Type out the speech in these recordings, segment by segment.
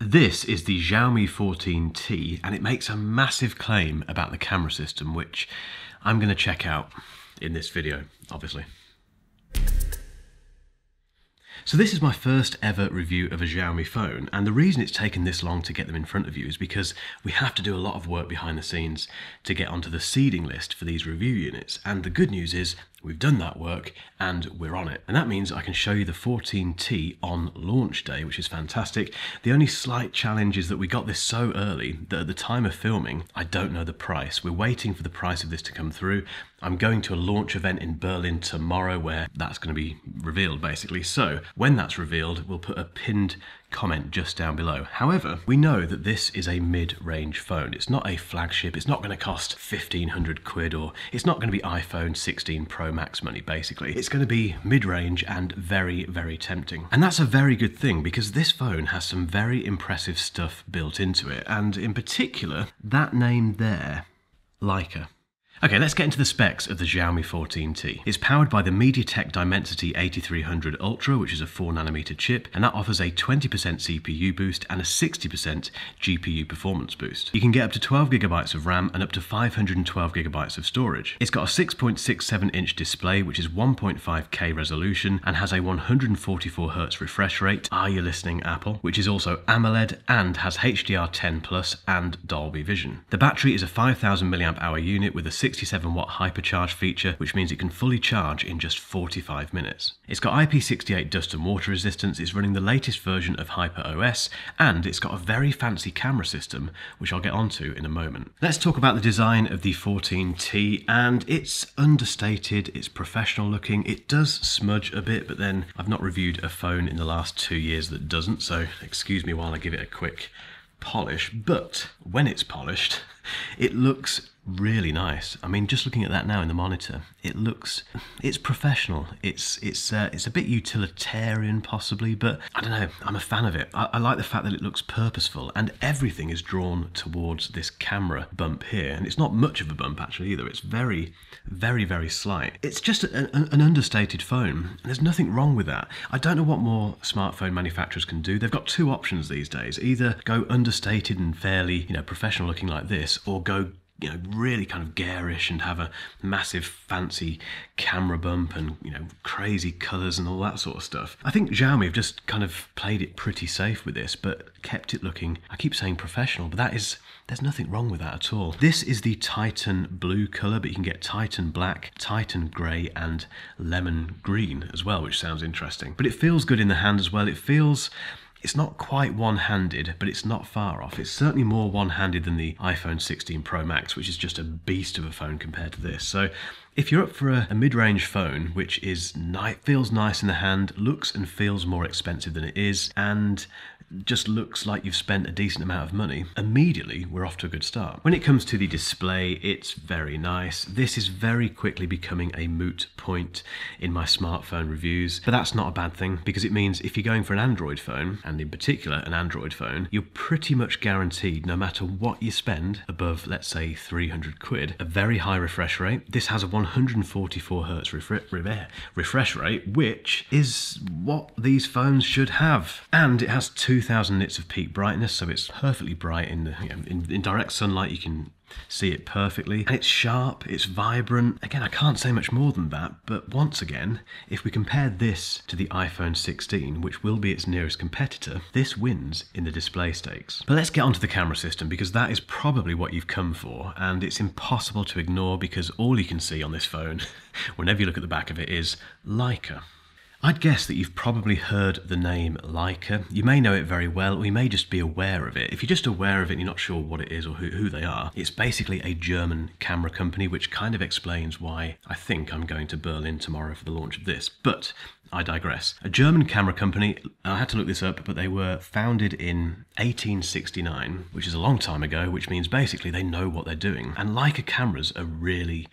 This is the Xiaomi 14T, and it makes a massive claim about the camera system, which I'm going to check out in this video, obviously. So this is my first ever review of a Xiaomi phone, and the reason it's taken this long to get them in front of you is because we have to do a lot of work behind the scenes to get onto the seeding list for these review units, and the good news is we've done that work and we're on it. And that means I can show you the 14T on launch day, which is fantastic. The only slight challenge is that we got this so early that at the time of filming, I don't know the price. We're waiting for the price of this to come through. I'm going to a launch event in Berlin tomorrow where that's going to be revealed basically. So when that's revealed, we'll put a pinned comment just down below. However, we know that this is a mid-range phone. It's not a flagship. It's not going to cost 1,500 quid, or it's not going to be iPhone 16 Pro Max money, basically. It's going to be mid-range and very, very tempting. And that's a very good thing because this phone has some very impressive stuff built into it. And in particular, that name there, Leica. Okay, let's get into the specs of the Xiaomi 14T. It's powered by the MediaTek Dimensity 8300 Ultra, which is a 4nm chip, and that offers a 20% CPU boost and a 60% GPU performance boost. You can get up to 12GB of RAM and up to 512GB of storage. It's got a 6.67-inch display, which is 1.5K resolution and has a 144Hz refresh rate. Are you listening, Apple? Which is also AMOLED and has HDR10+ and Dolby Vision. The battery is a 5000 mAh unit with a 67-watt hypercharge feature, which means it can fully charge in just 45 minutes. It's got IP68 dust and water resistance, it's running the latest version of HyperOS, and it's got a very fancy camera system, which I'll get onto in a moment. Let's talk about the design of the 14T, and it's understated, it's professional looking, it does smudge a bit, but then I've not reviewed a phone in the last 2 years that doesn't, so excuse me while I give it a quick polish, but when it's polished, it looks really nice. I mean, just looking at that now in the monitor, it's professional. It's a bit utilitarian possibly, but I don't know, I'm a fan of it. I like the fact that it looks purposeful and everything is drawn towards this camera bump here, and it's not much of a bump actually either. It's very, very, very slight. It's just an understated phone, and there's nothing wrong with that. I don't know what more smartphone manufacturers can do. They've got two options these days: either go understated and fairly, professional looking like this, or go really kind of garish and have a massive fancy camera bump and, crazy colours and all that sort of stuff. I think Xiaomi have just kind of played it pretty safe with this, but kept it looking, I keep saying professional, but there's nothing wrong with that at all. This is the Titan blue colour, but you can get Titan black, Titan grey and lemon green as well, which sounds interesting. But it feels good in the hand as well. It's not quite one-handed, but it's not far off. It's certainly more one-handed than the iPhone 16 Pro Max, which is just a beast of a phone compared to this. So if you're up for a mid-range phone, which feels nice in the hand, looks and feels more expensive than it is, and just looks like you've spent a decent amount of money, immediately we're off to a good start. When it comes to the display, it's very nice. This is very quickly becoming a moot point in my smartphone reviews, but that's not a bad thing because it means if you're going for an Android phone, and in particular an Android phone, you're pretty much guaranteed, no matter what you spend above, let's say 300 quid, a very high refresh rate. This has a 144Hz refresh rate, which is what these phones should have. And it has 2000 nits of peak brightness, so it's perfectly bright in direct sunlight. You can see it perfectly, and it's sharp, it's vibrant. Again, I can't say much more than that, but once again, if we compare this to the iPhone 16, which will be its nearest competitor, this wins in the display stakes. But let's get onto the camera system, because that is probably what you've come for, and it's impossible to ignore because all you can see on this phone, whenever you look at the back of it, is Leica. I'd guess that you've probably heard the name Leica. You may know it very well, or you may just be aware of it. If you're just aware of it and you're not sure what it is or who they are, it's basically a German camera company, which kind of explains why I think I'm going to Berlin tomorrow for the launch of this. But I digress. A German camera company, I had to look this up, but they were founded in 1869, which is a long time ago, which means basically they know what they're doing. And Leica cameras are really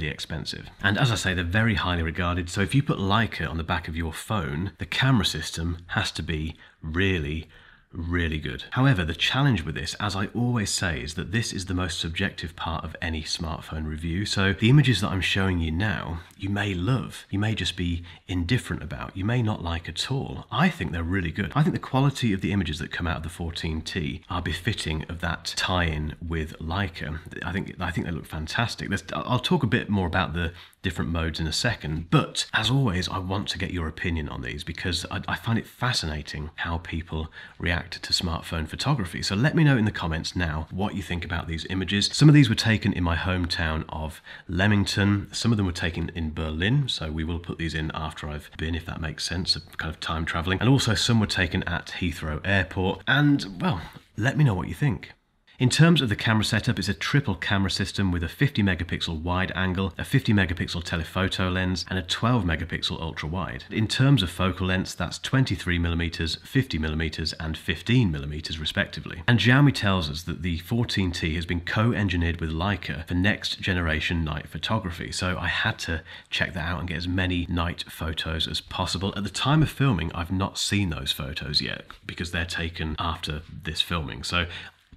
expensive. And as I say, they're very highly regarded. So if you put Leica on the back of your phone, the camera system has to be really really good. However, the challenge with this, as I always say, is that this is the most subjective part of any smartphone review. So the images that I'm showing you now, you may love, you may just be indifferent about, you may not like at all. I think they're really good. I think the quality of the images that come out of the 14T are befitting of that tie-in with Leica. I think they look fantastic. I'll talk a bit more about the different modes in a second, but as always, I want to get your opinion on these because I find it fascinating how people react to smartphone photography. So let me know in the comments now what you think about these images. Some of these were taken in my hometown of Leamington. Some of them were taken in Berlin, so we will put these in after I've been, if that makes sense, of kind of time traveling. And also some were taken at Heathrow Airport. And well, let me know what you think. In terms of the camera setup, it's a triple camera system with a 50 megapixel wide angle, a 50 megapixel telephoto lens, and a 12 megapixel ultra wide. In terms of focal lengths, that's 23 millimeters, 50 millimeters, and 15 millimeters respectively. And Xiaomi tells us that the 14T has been co-engineered with Leica for next generation night photography. So I had to check that out and get as many night photos as possible. At the time of filming, I've not seen those photos yet because they're taken after this filming. So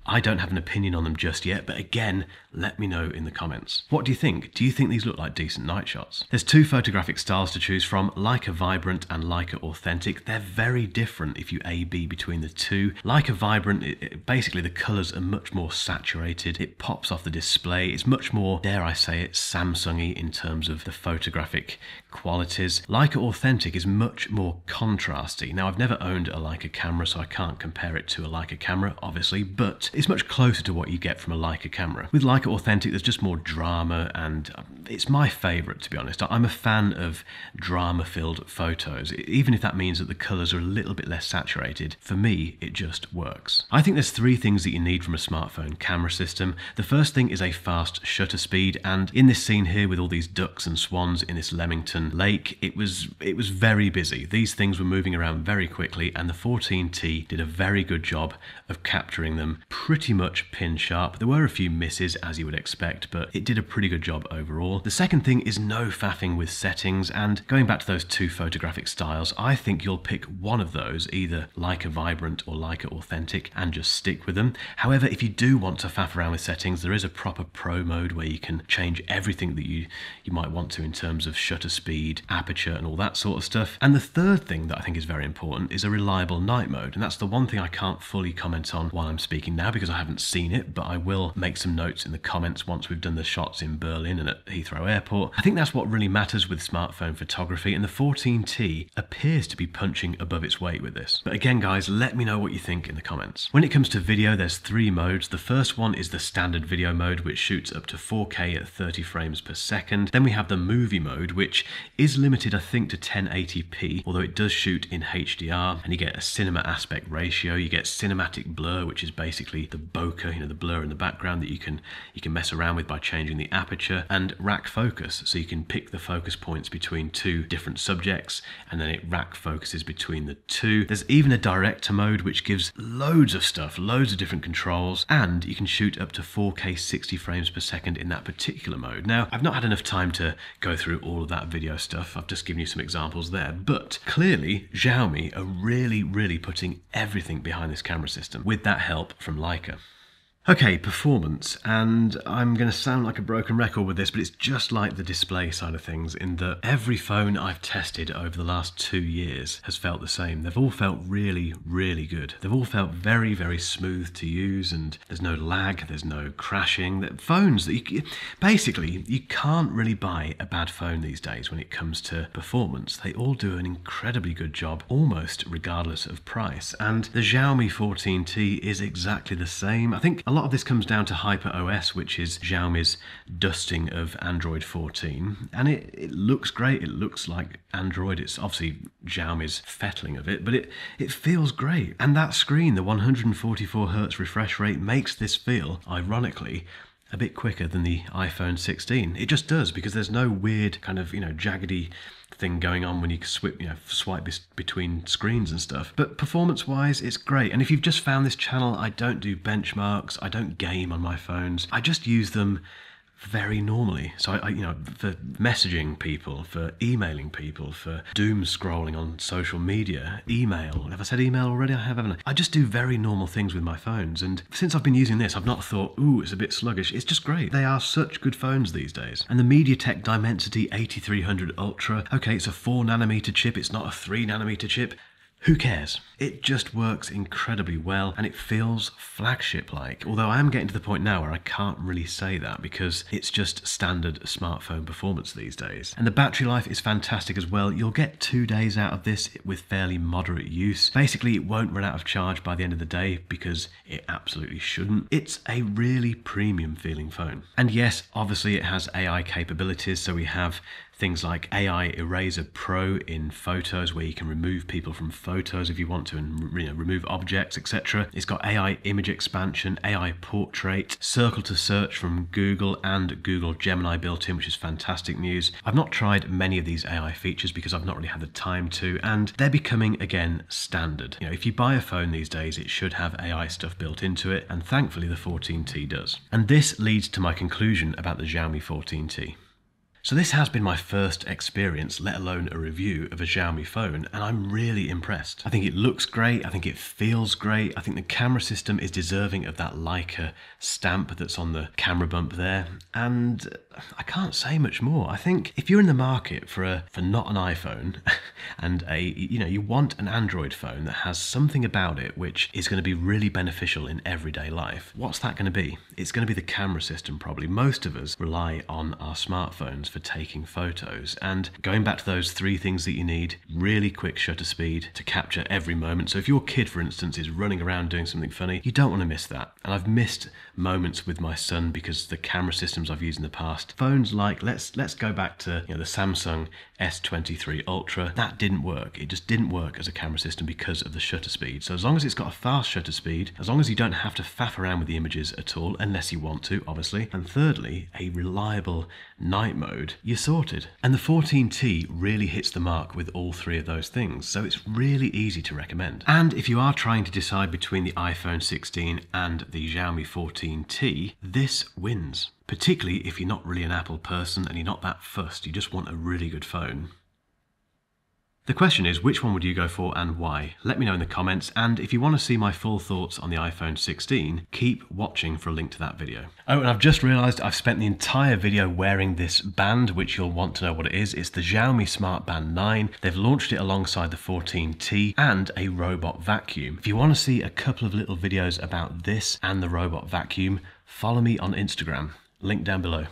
I don't have an opinion on them just yet, but again, let me know in the comments. What do you think? Do you think these look like decent night shots? There's two photographic styles to choose from, Leica Vibrant and Leica Authentic. They're very different if you A/B between the two. Leica Vibrant, basically the colours are much more saturated. It pops off the display. It's much more, dare I say it, Samsung-y in terms of the photographic qualities. Leica Authentic is much more contrasty. Now, I've never owned a Leica camera, so I can't compare it to a Leica camera, obviously, but it's much closer to what you get from a Leica camera. With Leica Authentic, there's just more drama, and it's my favourite, to be honest. I'm a fan of drama-filled photos, even if that means that the colours are a little bit less saturated. For me, it just works. I think there's three things that you need from a smartphone camera system. The first thing is a fast shutter speed, and in this scene here with all these ducks and swans in this Leamington lake, it was very busy. These things were moving around very quickly, and the 14T did a very good job of capturing them pretty much pin sharp. There were a few misses, as you would expect, but it did a pretty good job overall. The second thing is no faffing with settings, and going back to those two photographic styles, I think you'll pick one of those, either Leica Vibrant or Leica Authentic, and just stick with them. However, if you do want to faff around with settings, there is a proper pro mode where you can change everything that you might want to in terms of shutter speed, aperture, and all that sort of stuff. And the third thing that I think is very important is a reliable night mode, and that's the one thing I can't fully comment on while I'm speaking now because I haven't seen it, but I will make some notes in the comments once we've done the shots in Berlin and at Heathrow Airport. I think that's what really matters with smartphone photography, and the 14T appears to be punching above its weight with this. But again, guys, let me know what you think in the comments. When it comes to video, there's three modes. The first one is the standard video mode, which shoots up to 4K at 30 frames per second. Then we have the movie mode, which is limited, I think, to 1080p, although it does shoot in HDR, and you get a cinema aspect ratio. You get cinematic blur, which is basically the bokeh, the blur in the background that you can mess around with by changing the aperture, and rack focus, so you can pick the focus points between two different subjects, and then it rack focuses between the two. There's even a director mode, which gives loads of stuff, loads of different controls, and you can shoot up to 4K 60 frames per second in that particular mode. Now, I've not had enough time to go through all of that video stuff. I've just given you some examples there, but clearly Xiaomi are really putting everything behind this camera system with that help from Leica. Okay, performance, and I'm going to sound like a broken record with this, but it's just like the display side of things in that every phone I've tested over the last 2 years has felt the same. They've all felt really good. They've all felt very smooth to use, and there's no lag, there's no crashing. They're phones that basically you can't really buy a bad phone these days when it comes to performance. They all do an incredibly good job, almost regardless of price, and the Xiaomi 14T is exactly the same. I think a lot of this comes down to HyperOS, which is Xiaomi's dusting of Android 14, and it looks great. It looks like Android. It's obviously Xiaomi's fettling of it, but it feels great. And that screen, the 144 Hz refresh rate, makes this feel, ironically, a bit quicker than the iPhone 16. It just does, because there's no weird kind of, jaggedy thing going on when you swipe between screens and stuff. But performance-wise, it's great. And if you've just found this channel, I don't do benchmarks, I don't game on my phones. I just use them very normally. So I you know, for messaging people, for emailing people, for doom scrolling on social media, email. Have I said email already? I have, haven't I? I just do very normal things with my phones. And since I've been using this, I've not thought, ooh, it's a bit sluggish. It's just great. They are such good phones these days. And the MediaTek Dimensity 8300 Ultra, okay, it's a 4nm chip. It's not a 3nm chip. Who cares? It just works incredibly well and it feels flagship-like. Although I am getting to the point now where I can't really say that because it's just standard smartphone performance these days. And the battery life is fantastic as well. You'll get 2 days out of this with fairly moderate use. Basically, it won't run out of charge by the end of the day because it absolutely shouldn't. It's a really premium feeling phone. And yes, obviously it has AI capabilities, so we have things like AI Eraser Pro in photos where you can remove people from photos if you want to and remove objects, etc. It's got AI image expansion, AI portrait, circle to search from Google and Google Gemini built in, which is fantastic news. I've not tried many of these AI features because I've not really had the time to, and they're becoming again standard. You know, if you buy a phone these days, it should have AI stuff built into it, and thankfully the 14T does. And this leads to my conclusion about the Xiaomi 14T. So this has been my first experience, let alone a review of a Xiaomi phone, and I'm really impressed. I think it looks great, I think it feels great, I think the camera system is deserving of that Leica stamp that's on the camera bump there, and I can't say much more. I think if you're in the market for not an iPhone and you want an Android phone that has something about it which is going to be really beneficial in everyday life, what's that going to be? It's going to be the camera system probably. Most of us rely on our smartphones for taking photos, and going back to those 3 things that you need: really quick shutter speed to capture every moment. So if your kid, for instance, is running around doing something funny, you don't want to miss that. And I've missed moments with my son because the camera systems I've used in the past, phones like, let's go back to the Samsung S23 Ultra, that didn't work. It just didn't work as a camera system because of the shutter speed. So as long as it's got a fast shutter speed, as long as you don't have to faff around with the images at all, unless you want to, obviously, and thirdly, a reliable night mode, you're sorted. And the 14T really hits the mark with all 3 of those things, so it's really easy to recommend. And if you are trying to decide between the iPhone 16 and the Xiaomi 14T, this wins. Particularly if you're not really an Apple person and you're not that fussed, you just want a really good phone. The question is, which one would you go for and why? Let me know in the comments, and if you want to see my full thoughts on the iPhone 16, keep watching for a link to that video. Oh, and I've just realised I've spent the entire video wearing this band, which you'll want to know what it is. It's the Xiaomi Smart Band 9. They've launched it alongside the 14T and a robot vacuum. If you want to see a couple of little videos about this and the robot vacuum, follow me on Instagram. Link down below.